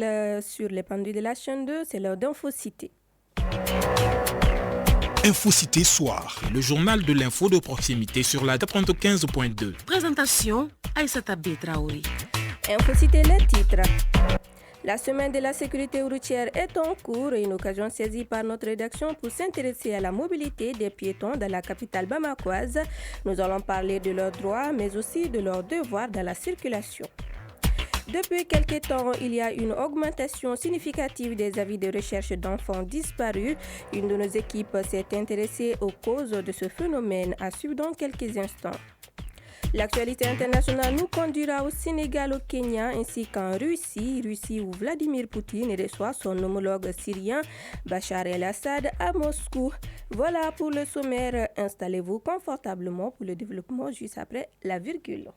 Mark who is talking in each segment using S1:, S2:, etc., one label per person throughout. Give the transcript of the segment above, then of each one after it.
S1: fidèles sur les pendules de la chaîne 2, c'est l'heure d'Infocité.
S2: Infocité Soir, le journal de l'info de proximité sur la 95.2.
S3: Présentation Aïssata B. Traoré.
S1: Infocité, les titres. La semaine de la sécurité routière est en cours, une occasion saisie par notre rédaction pour s'intéresser à la mobilité des piétons dans la capitale bamakoise. Nous allons parler de leurs droits, mais aussi de leurs devoirs dans la circulation. Depuis quelques temps, il y a une augmentation significative des avis de recherche d'enfants disparus. Une de nos équipes s'est intéressée aux causes de ce phénomène, à suivre dans quelques instants. L'actualité internationale nous conduira au Sénégal, au Kenya ainsi qu'en Russie où Vladimir Poutine reçoit son homologue syrien Bachar el-Assad à Moscou. Voilà pour le sommaire. Installez-vous confortablement pour le développement juste après la virgule.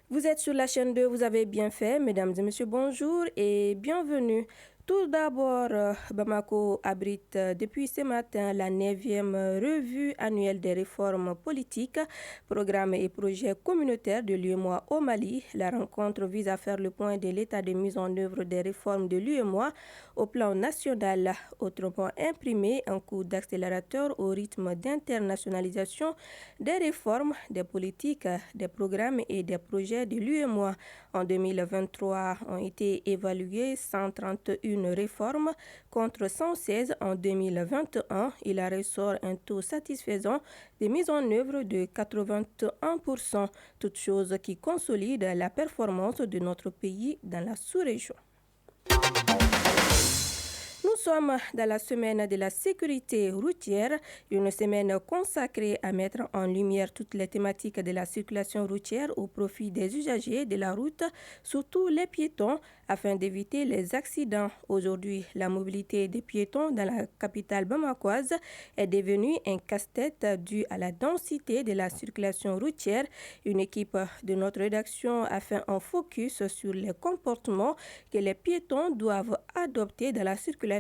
S1: Vous êtes sur la chaîne 2, vous avez bien fait. Mesdames et messieurs, bonjour et bienvenue. Tout d'abord, Bamako abrite depuis ce matin la 9e revue annuelle des réformes politiques, programmes et projets communautaires de l'UEMOA au Mali. La rencontre vise à faire le point de l'état de mise en œuvre des réformes de l'UEMOA au plan national, autrement imprimé un coup d'accélérateur au rythme d'internationalisation des réformes, des politiques, des programmes et des projets de l'UEMOA. En 2023, ont été évaluées 131 réformes contre 116 en 2021. Il en ressort un taux satisfaisant de mise en œuvre de 81%, toute chose qui consolide la performance de notre pays dans la sous-région. Nous sommes dans la semaine de la sécurité routière, une semaine consacrée à mettre en lumière toutes les thématiques de la circulation routière au profit des usagers de la route, surtout les piétons, afin d'éviter les accidents. Aujourd'hui, la mobilité des piétons dans la capitale bamakoise est devenue un casse-tête dû à la densité de la circulation routière. Une équipe de notre rédaction a fait un focus sur les comportements que les piétons doivent adopter dans la circulation,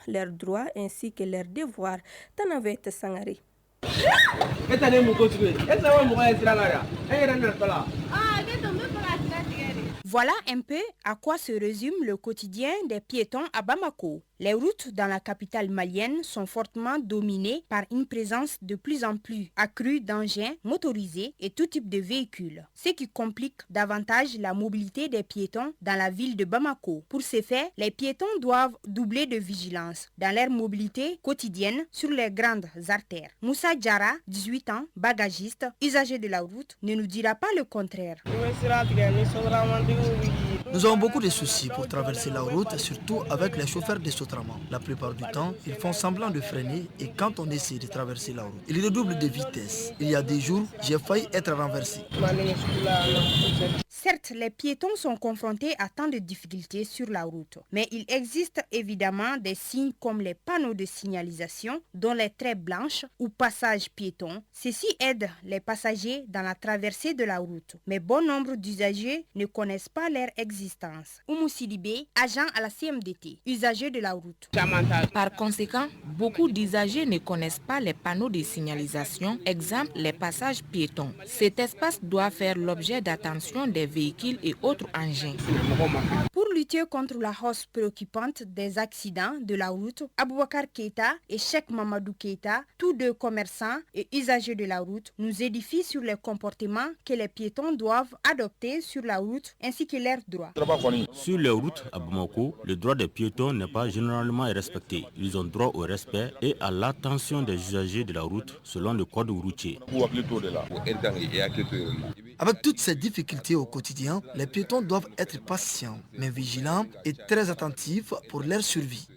S1: leurs droits ainsi que leurs devoirs. Tanavet Sangari.
S4: Voilà un peu à quoi se résume le quotidien des piétons à Bamako. Les routes dans la capitale malienne sont fortement dominées par une présence de plus en plus accrue d'engins motorisés et tout type de véhicules, ce qui complique davantage la mobilité des piétons dans la ville de Bamako. Pour ce faire, les piétons doivent doubler de vigilance dans leur mobilité quotidienne sur les grandes artères. Moussa Diara, 18 ans, bagagiste, usager de la route, ne nous dira pas le contraire.
S5: Nous avons beaucoup de soucis pour traverser la route, surtout avec les chauffeurs de Sotraman. La plupart du temps, ils font semblant de freiner et quand on essaie de traverser la route, ils redoublent de vitesse. Il y a des jours, j'ai failli être renversé.
S4: Certes, les piétons sont confrontés à tant de difficultés sur la route, mais il existe évidemment des signes comme les panneaux de signalisation, dont les traits blanches ou passages piétons. Ceci aide les passagers dans la traversée de la route, mais bon nombre d'usagers ne connaissent pas leur existence. Oumou Sidibé, agent à la CMDT, usager de la route.
S3: Par conséquent, beaucoup d'usagers ne connaissent pas les panneaux de signalisation, exemple les passages piétons. Cet espace doit faire l'objet d'attention des véhicules et autres engins.
S4: Pour lutter contre la hausse préoccupante des accidents de la route, Aboubakar Keita et Cheikh Mamadou Keita, tous deux commerçants et usagers de la route, nous édifient sur les comportements que les piétons doivent adopter sur la route ainsi que leurs droits.
S6: Sur les routes à Bamako, le droit des piétons n'est pas généralement respecté. Ils ont droit au respect et à l'attention des usagers de la route selon le code routier.
S5: Avec toutes ces difficultés au quotidien, les piétons doivent être patients, mais vigilants et très attentifs pour leur survie.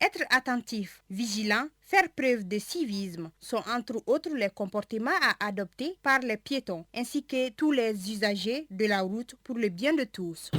S4: Être attentif, vigilant, faire preuve de civisme sont entre autres les comportements à adopter par les piétons ainsi que tous les usagers de la route pour le bien de tous.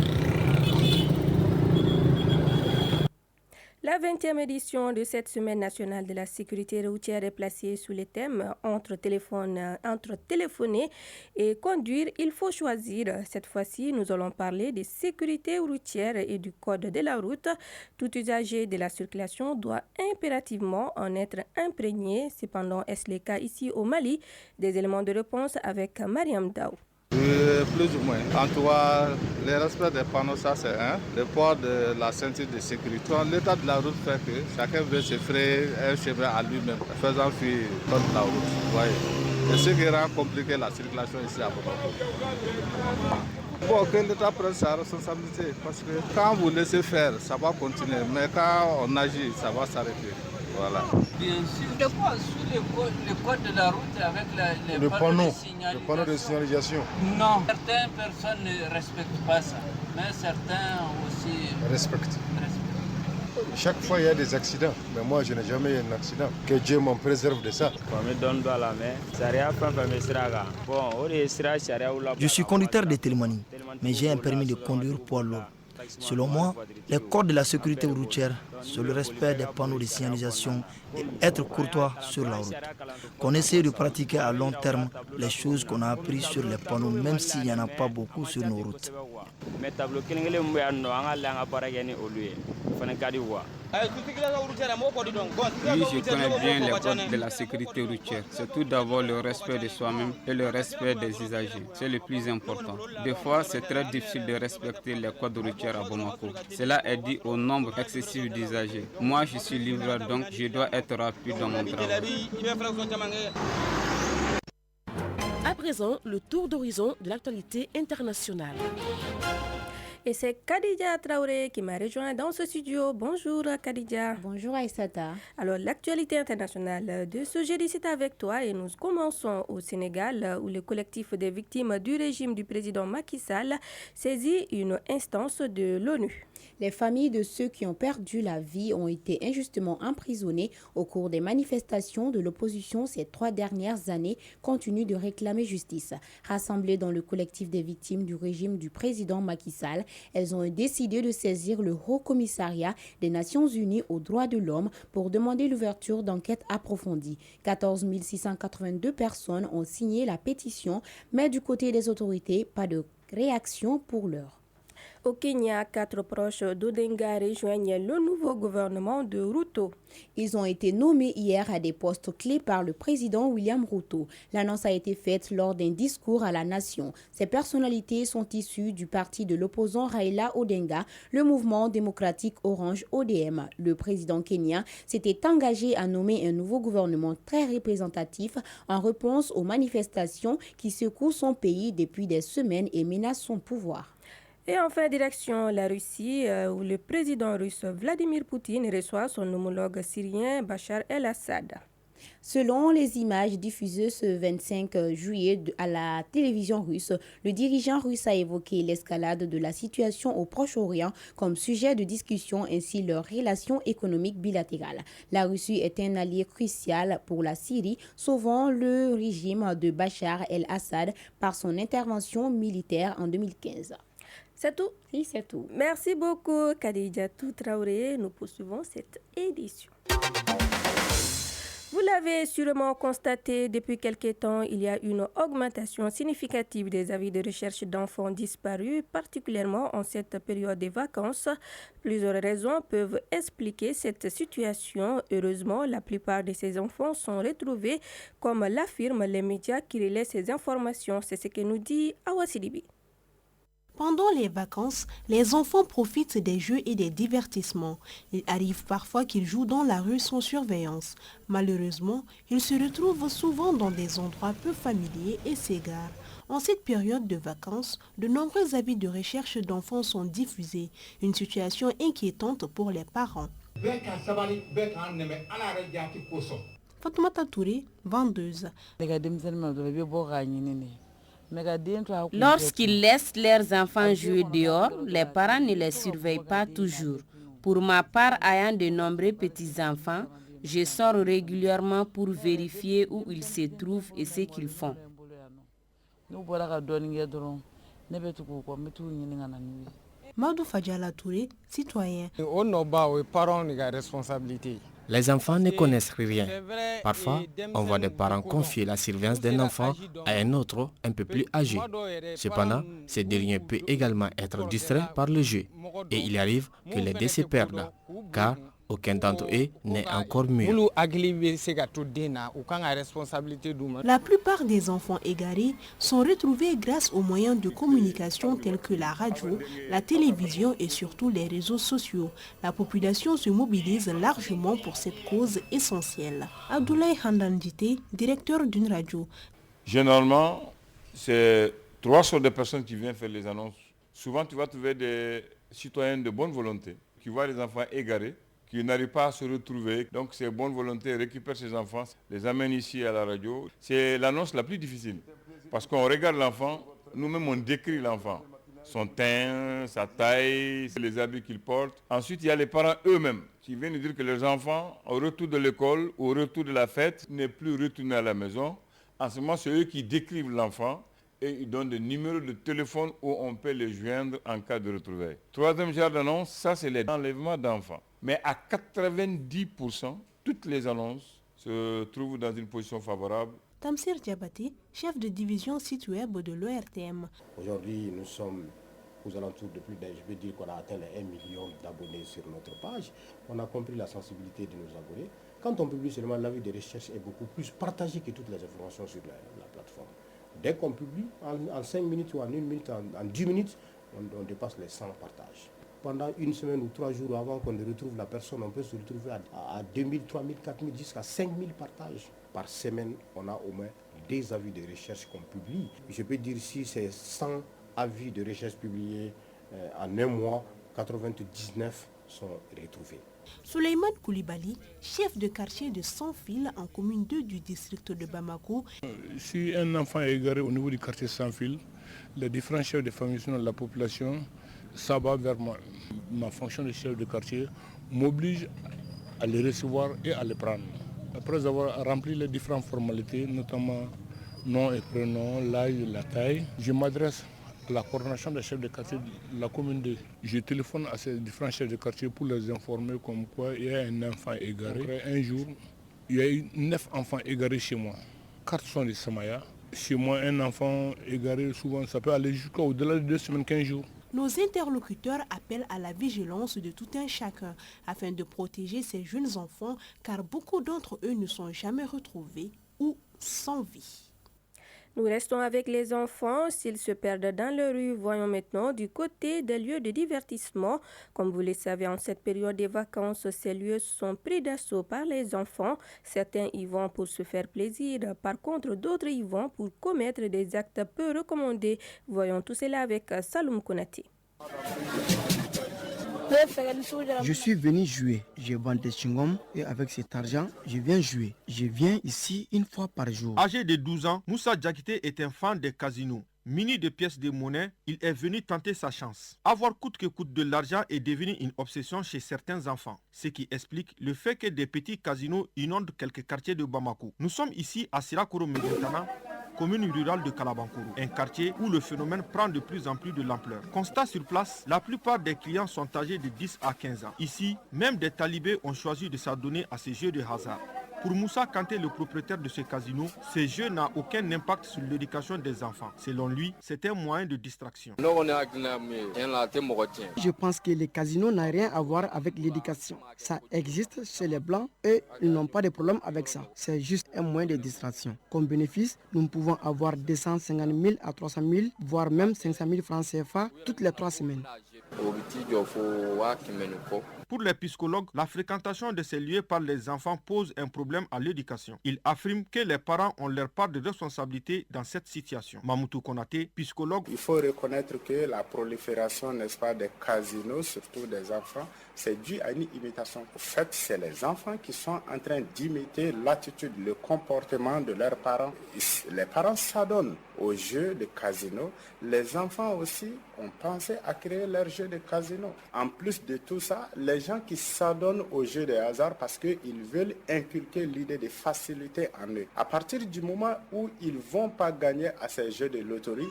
S1: La 20e édition de cette semaine nationale de la sécurité routière est placée sous le thème entre téléphoner et conduire, il faut choisir. Cette fois-ci, nous allons parler de sécurité routière et du code de la route. Tout usager de la circulation doit impérativement en être imprégné. Cependant, est-ce le cas ici au Mali? Des éléments de réponse avec Mariam Daou.
S7: Plus ou moins. En tout cas, le respect des panneaux, ça c'est un. Le port de la ceinture de sécurité. L'état de la route fait que chacun veut se frayer un chemin à lui-même, faisant fuir toute la route. Voyez. Et ce qui rend compliqué la circulation ici à Bamako. Bon, que l'État prenne sa responsabilité, parce que quand vous laissez faire, ça va continuer, mais quand on agit, ça va s'arrêter. Voilà.
S8: Bien sûr, de quoi sous le code de la route avec les panneaux
S9: de signalisation.
S8: Non, certaines personnes ne respectent pas ça, mais certains aussi respectent.
S9: Chaque fois, il y a des accidents. Mais moi, je n'ai jamais eu un accident. Que Dieu m'en préserve de ça.
S5: Je suis conducteur de Télémanie, mais j'ai un permis de conduire poids lourd. Selon moi, les codes de la sécurité routière, c'est le respect des panneaux de signalisation et être courtois sur la route. Qu'on essaie de pratiquer à long terme les choses qu'on a apprises sur les panneaux, même s'il n'y en a pas beaucoup sur nos routes.
S10: Oui, je connais bien les codes de la sécurité routière. C'est tout d'abord le respect de soi-même et le respect des usagers. C'est le plus important. Des fois, c'est très difficile de respecter les codes routiers à Bamako. Cela est dû au nombre excessif d'usagers. Moi, je suis livreur, donc je dois être rapide dans mon travail.
S11: À présent, le tour d'horizon de l'actualité internationale.
S1: Et c'est Khadija Traoré qui m'a rejoint dans ce studio. Bonjour Khadija.
S12: Bonjour Aïssata.
S1: Alors l'actualité internationale de ce jeudi, c'est avec toi et nous commençons au Sénégal où le collectif des victimes du régime du président Macky Sall saisit une instance de l'ONU.
S12: Les familles de ceux qui ont perdu la vie ont été injustement emprisonnées au cours des manifestations de l'opposition ces 3 dernières années, continuent de réclamer justice. Rassemblées dans le collectif des victimes du régime du président Macky Sall, elles ont décidé de saisir le Haut Commissariat des Nations Unies aux droits de l'homme pour demander l'ouverture d'enquêtes approfondies. 14 682 personnes ont signé la pétition, mais du côté des autorités, pas de réaction pour l'heure.
S1: Au Kenya, 4 proches d'Odinga rejoignent le nouveau gouvernement de Ruto.
S12: Ils ont été nommés hier à des postes clés par le président William Ruto. L'annonce a été faite lors d'un discours à la nation. Ces personnalités sont issues du parti de l'opposant Raila Odinga, le mouvement démocratique Orange ODM. Le président kenyan s'était engagé à nommer un nouveau gouvernement très représentatif en réponse aux manifestations qui secouent son pays depuis des semaines et menacent son pouvoir.
S1: Et enfin, direction la Russie, où le président russe Vladimir Poutine reçoit son homologue syrien Bachar el-Assad.
S12: Selon les images diffusées ce 25 juillet à la télévision russe, le dirigeant russe a évoqué l'escalade de la situation au Proche-Orient comme sujet de discussion ainsi leurs relations économiques bilatérales. La Russie est un allié crucial pour la Syrie, sauvant le régime de Bachar el-Assad par son intervention militaire en 2015.
S1: C'est tout?
S12: Oui, c'est tout.
S1: Merci beaucoup, Khadija Traoré. Nous poursuivons cette édition. Vous l'avez sûrement constaté, depuis quelque temps, il y a une augmentation significative des avis de recherche d'enfants disparus, particulièrement en cette période des vacances. Plusieurs raisons peuvent expliquer cette situation. Heureusement, la plupart de ces enfants sont retrouvés, comme l'affirment les médias qui relaient ces informations. C'est ce que nous dit Awa Sidibi.
S13: Pendant les vacances, les enfants profitent des jeux et des divertissements. Il arrive parfois qu'ils jouent dans la rue sans surveillance. Malheureusement, ils se retrouvent souvent dans des endroits peu familiers et s'égarent. En cette période de vacances, de nombreux avis de recherche d'enfants sont diffusés, une situation inquiétante pour les parents. Fatoumata Touré, vendeuse.
S14: Lorsqu'ils laissent leurs enfants jouer dehors, les parents ne les surveillent pas toujours. Pour ma part, ayant de nombreux petits-enfants, je sors régulièrement pour vérifier où ils se trouvent et ce qu'ils font.
S13: Madou Fadjala Touré, citoyen.
S15: Les enfants ne connaissent rien. Parfois, on voit des parents confier la surveillance d'un enfant à un autre un peu plus âgé. Cependant, ce dernier peut également être distrait par le jeu et il arrive que les deux se perdent, car Aucun d'entre eux n'est encore mûr.
S13: La plupart des enfants égarés sont retrouvés grâce aux moyens de communication tels que la radio, la télévision et surtout les réseaux sociaux. La population se mobilise largement pour cette cause essentielle. Abdoulaye Handandite, directeur d'une radio.
S16: Généralement, c'est 3 sortes de personnes qui viennent faire les annonces. Souvent, tu vas trouver des citoyens de bonne volonté qui voient les enfants égarés, qui n'arrivent pas à se retrouver. Donc ces bonnes volontés récupèrent ces enfants, les amènent ici à la radio. C'est l'annonce la plus difficile. Parce qu'on regarde l'enfant, nous-mêmes on décrit l'enfant. Son teint, sa taille, les habits qu'il porte. Ensuite, il y a les parents eux-mêmes qui viennent nous dire que leurs enfants, au retour de l'école, au retour de la fête, n'est plus retourné à la maison. En ce moment, c'est eux qui décrivent l'enfant et ils donnent des numéros de téléphone où on peut les joindre en cas de retrouvailles. Troisième genre d'annonce, ça c'est les enlèvements d'enfants. Mais à 90%, toutes les annonces se trouvent dans une position favorable.
S13: Tamsir Diabati, chef de division site web de l'ORTM.
S17: Aujourd'hui, nous sommes aux alentours de plus je veux dire qu'on a atteint les 1 million d'abonnés sur notre page. On a compris la sensibilité de nos abonnés. Quand on publie seulement, l'avis de recherche est beaucoup plus partagé que toutes les informations sur la plateforme. Dès qu'on publie, en 5 minutes ou en 1 minute, en 10 minutes, on dépasse les 100 partages. Pendant une semaine ou 3 jours avant qu'on retrouve la personne, on peut se retrouver à 2000, 3000, 4000, jusqu'à 5000 partages. Par semaine, on a au moins des avis de recherche qu'on publie. Je peux dire si c'est 100 avis de recherche publiés en un mois, 99 sont retrouvés.
S13: Souleymane Koulibaly, chef de quartier de Sans-Fil en commune 2 du district de Bamako.
S18: Si un enfant est égaré au niveau du quartier Sans-Fil, les différents chefs de famille de la population, ça va vers moi. Ma fonction de chef de quartier m'oblige à les recevoir et à les prendre. Après avoir rempli les différentes formalités, notamment nom et prénom, l'âge, la taille, je m'adresse à la coordination des chefs de quartier de la commune 2. Je téléphone à ces différents chefs de quartier pour les informer comme quoi il y a un enfant égaré. Après un jour, il y a eu 9 enfants égarés chez moi. 4 sont des Samaya. Chez moi, un enfant égaré, souvent, ça peut aller jusqu'au-delà de 2 semaines, 15 jours.
S13: Nos interlocuteurs appellent à la vigilance de tout un chacun afin de protéger ces jeunes enfants car beaucoup d'entre eux ne sont jamais retrouvés ou sans vie.
S1: Nous restons avec les enfants. S'ils se perdent dans les rues, voyons maintenant du côté des lieux de divertissement. Comme vous le savez, en cette période des vacances, ces lieux sont pris d'assaut par les enfants. Certains y vont pour se faire plaisir. Par contre, d'autres y vont pour commettre des actes peu recommandés. Voyons tout cela avec Saloum Konati.
S19: Je suis venu jouer. Je vends des chewing-gums et avec cet argent, je viens jouer. Je viens ici une fois par jour.
S20: Âgé de 12 ans, Moussa Diakité est un fan des casinos. Muni de pièces de monnaie, il est venu tenter sa chance. Avoir coûte que coûte de l'argent est devenu une obsession chez certains enfants. Ce qui explique le fait que des petits casinos inondent quelques quartiers de Bamako. Nous sommes ici à Sirakoro Medintana, commune rurale de Kalabankourou, un quartier où le phénomène prend de plus en plus de l'ampleur. Constat sur place, la plupart des clients sont âgés de 10 à 15 ans. Ici, même des talibés ont choisi de s'adonner à ces jeux de hasard. Pour Moussa Kanté, le propriétaire de ce casino, ces jeux n'ont aucun impact sur l'éducation des enfants. Selon lui, c'est un moyen de distraction.
S19: Je pense que les casinos n'ont rien à voir avec l'éducation. Ça existe chez les Blancs et ils n'ont pas de problème avec ça. C'est juste un moyen de distraction. Comme bénéfice, nous pouvons avoir 250 000 à 300 000, voire même 500 000 francs CFA toutes les 3 semaines.
S20: Pour les psychologues, la fréquentation de ces lieux par les enfants pose un problème à l'éducation. Ils affirment que les parents ont leur part de responsabilité dans cette situation. Mamoutou Konaté, psychologue.
S21: Il faut reconnaître que la prolifération, n'est-ce pas, des casinos, surtout des enfants, c'est dû à une imitation. En fait, c'est les enfants qui sont en train d'imiter l'attitude, le comportement de leurs parents. Les parents s'adonnent aux jeux de casino. Les enfants aussi ont pensé à créer leurs jeux de casino. En plus de tout ça, les gens qui s'adonnent aux jeux de hasard parce qu'ils veulent inculquer l'idée de facilité en eux. À partir du moment où ils ne vont pas gagner à ces jeux de loterie,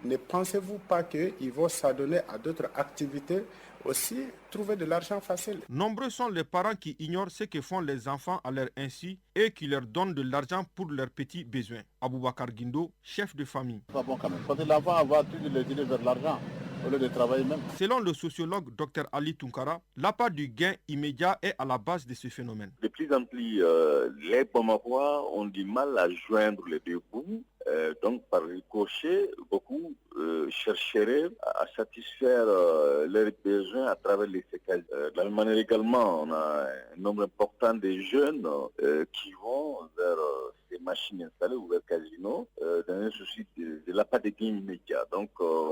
S21: ne pensez-vous pas qu'ils vont s'adonner à d'autres activités aussi, trouver de l'argent facile?
S20: Nombreux sont les parents qui ignorent ce que font les enfants à leur insu et qui leur donnent de l'argent pour leurs petits besoins. Aboubakar Guindo, chef de famille.
S22: C'est pas bon quand même. Quand l'enfant va toujours le tirer vers l'argent,
S9: au lieu de travailler même.
S20: Selon le sociologue Dr Ali Tunkara, l'appât du gain immédiat est à la base de ce phénomène.
S2: De plus en plus, les Bamakois ont du mal à joindre les deux bouts. Donc par ricochet, beaucoup chercheraient à satisfaire leurs besoins à travers les séquelles. De la même manière également, on a un nombre important de jeunes qui vont vers ces machines installées ou vers casino dans un souci de l'appât de gain immédiat. Donc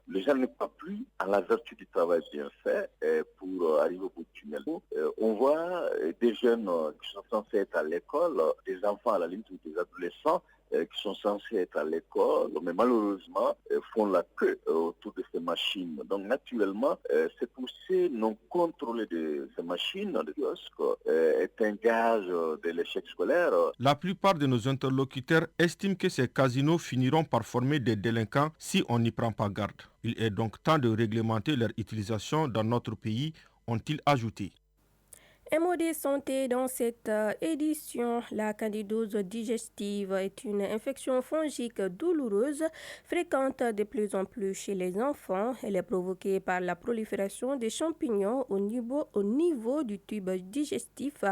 S2: les gens ne croient plus à la vertu du travail bien fait pour arriver au bout du tunnel. On voit des jeunes qui sont censés être à l'école, des enfants à la limite ou des adolescents qui sont censés être à l'école, mais malheureusement font la queue autour de ces machines. Donc naturellement, cette poussée non contrôlée de ces machines, de kiosques, est un gage de l'échec scolaire.
S20: La plupart de nos interlocuteurs estiment que ces casinos finiront par former des délinquants si on n'y prend pas garde. Il est donc temps de réglementer leur utilisation dans notre pays, ont-ils ajouté.
S1: Un mot de santé dans cette édition. La candidose digestive est une infection fongique douloureuse, fréquente de plus en plus chez les enfants. Elle est provoquée par la prolifération des champignons au niveau du tube digestif.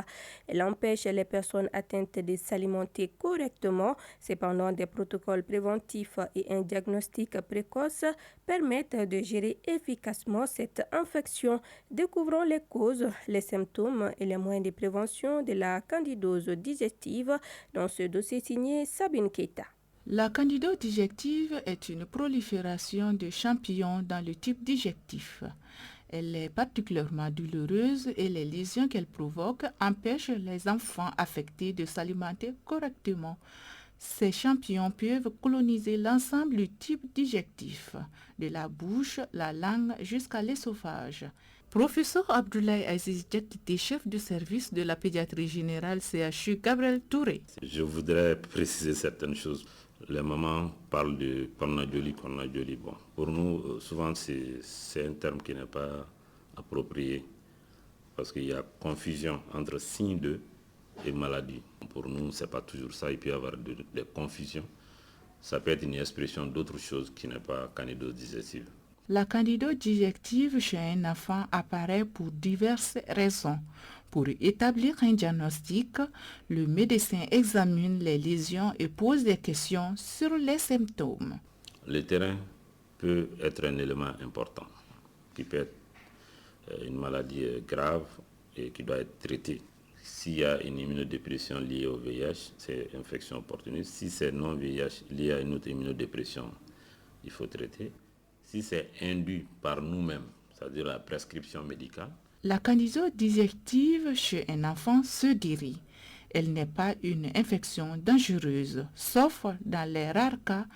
S1: Elle empêche les personnes atteintes de s'alimenter correctement. Cependant, des protocoles préventifs et un diagnostic précoce permettent de gérer efficacement cette infection. Découvrons les causes, les symptômes et les moyens de prévention de la candidose digestive dans ce dossier signé Sabine Keita.
S22: La candidose digestive est une prolifération de champignons dans le tube digestif. Elle est particulièrement douloureuse et les lésions qu'elle provoque empêchent les enfants affectés de s'alimenter correctement. Ces champignons peuvent coloniser l'ensemble du tube digestif, de la bouche, la langue jusqu'à l'œsophage. Professeur Abdoulaye Aziz était chef de service de la pédiatrie générale CHU Gabriel Touré.
S6: Je voudrais préciser certaines choses. Les mamans parlent de cornadioli. Bon, pour nous, souvent, c'est un terme qui n'est pas approprié parce qu'il y a confusion entre signe 2 et maladie. Pour nous, ce n'est pas toujours ça. Il peut y avoir des confusions. Ça peut être une expression d'autre chose qui n'est pas candidose digestive.
S22: La candidose digestive chez un enfant apparaît pour diverses raisons. Pour établir un diagnostic, le médecin examine les lésions et pose des questions sur les symptômes.
S6: Le terrain peut être un élément important, qui peut être une maladie grave et qui doit être traitée. S'il y a une immunodépression liée au VIH, c'est infection opportuniste. Si c'est non-VIH lié à une autre immunodépression, il faut traiter. Si c'est induit par nous-mêmes, c'est-à-dire la prescription médicale.
S22: La candidose digestive chez un enfant se guérit. Elle n'est pas une infection dangereuse, sauf dans les rares cas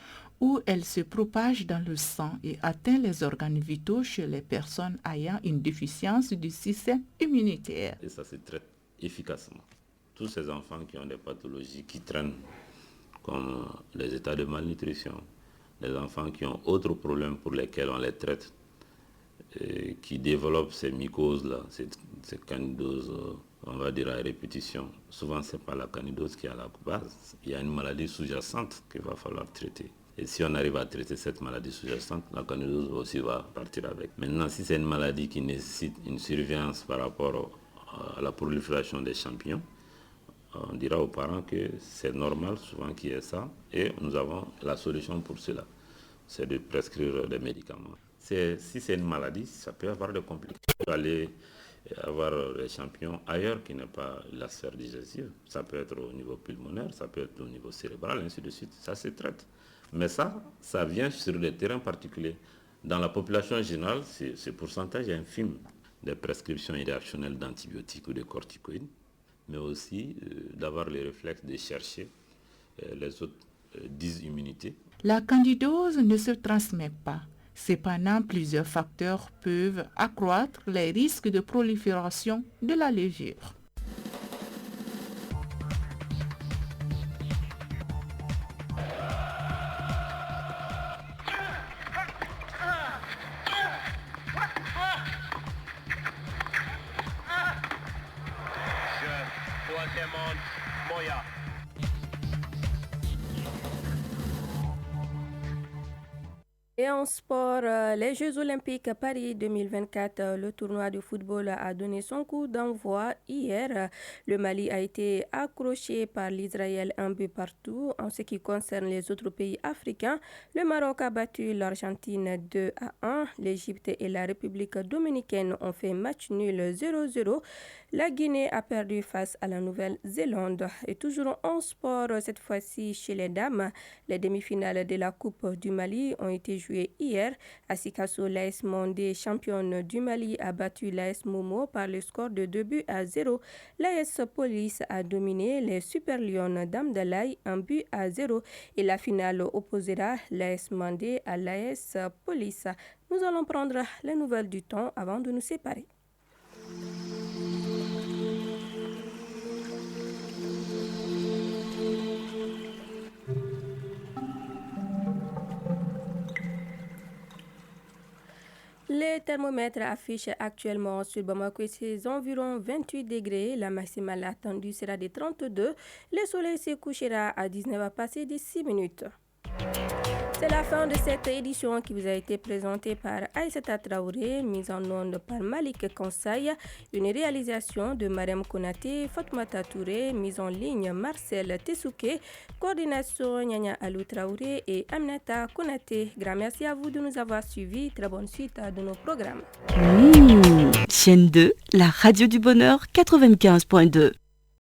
S22: où elle se propage dans le sang et atteint les organes vitaux chez les personnes ayant une déficience du système immunitaire.
S6: Et ça se traite efficacement. Tous ces enfants qui ont des pathologies qui traînent, comme les états de malnutrition, les enfants qui ont d'autres problèmes pour lesquels on les traite, qui développent ces mycoses-là, ces candidoses, on va dire à répétition. Souvent, ce n'est pas la candidose qui est à la base. Il y a une maladie sous-jacente qu'il va falloir traiter. Et si on arrive à traiter cette maladie sous-jacente, la candidose aussi va partir avec. Maintenant, si c'est une maladie qui nécessite une surveillance par rapport à la prolifération des champignons, on dira aux parents que c'est normal souvent qu'il y ait ça et nous avons la solution pour cela, c'est de prescrire des médicaments. Si c'est une maladie, ça peut avoir des complications. Il peut aller avoir des champignons ailleurs qui n'est pas la sphère digestive. Ça peut être au niveau pulmonaire, ça peut être au niveau cérébral, ainsi de suite. Ça se traite. Mais ça vient sur des terrains particuliers. Dans la population générale, ce pourcentage est infime des prescriptions irrationnelles d'antibiotiques ou de corticoïdes, mais aussi d'avoir le réflexe de chercher les autres dysimmunités.
S22: La candidose ne se transmet pas. Cependant, plusieurs facteurs peuvent accroître les risques de prolifération de la levure.
S1: Et en sport, les Jeux Olympiques Paris 2024, le tournoi de football a donné son coup d'envoi hier. Le Mali a été accroché par l'Israël un but partout. En ce qui concerne les autres pays africains, le Maroc a battu l'Argentine 2-1. L'Égypte et la République dominicaine ont fait match nul 0-0. La Guinée a perdu face à la Nouvelle-Zélande. Et toujours en sport, cette fois-ci chez les dames, les demi-finales de la Coupe du Mali ont été jouées hier. À Sikasso, l'AS Mondé, championne du Mali, a battu l'AS Momo par le score de 2-0. L'AS Police a dominé les Super Lions d'Amdalaï 1-0. Et la finale opposera l'AS Mondé à l'AS Police. Nous allons prendre les nouvelles du temps avant de nous séparer. Les thermomètres affichent actuellement sur Bamako ses environ 28 degrés. La maximale attendue sera de 32. Le soleil se couchera à 19h passé de 6 minutes. C'est la fin de cette édition qui vous a été présentée par Aïssata Traoré, mise en onde par Malik Kansay, une réalisation de Mariam Konaté, Fatoumata Touré, mise en ligne Marcel Tessouké, coordination Nyanya Alou Traoré et Aminata Konaté. Grand merci à vous de nous avoir suivis. Très bonne suite de nos programmes.
S3: Chaîne 2, la radio du bonheur 95.2.